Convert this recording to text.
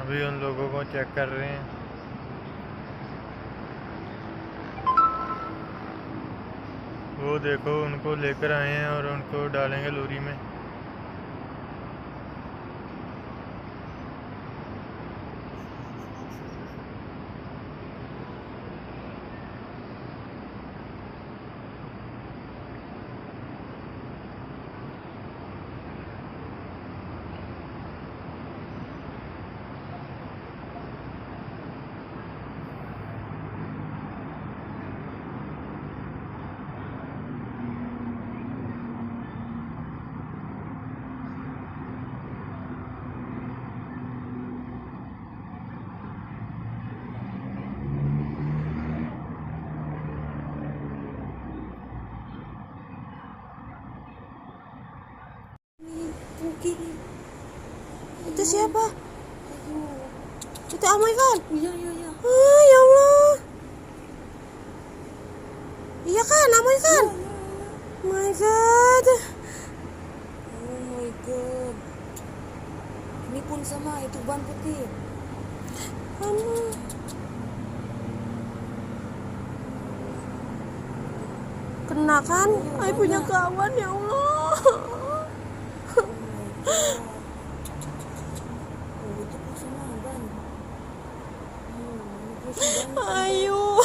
अभी उन लोगों को चेक कर रहे हैं। वो देखो उनको लेकर आए हैं और उनको डालेंगे लोरी में। Itu siapa? Itu Om Ivan? Iya. Ah, ya Allah. Iya kan, Om Ivan? My God. Oh my God. Ini pun sama, itu ban putih. Aduh. Kena kan? Ay punya kawan, ya Allah. Oh, itu pun sama ban. Ini pun sama ban. Ayo.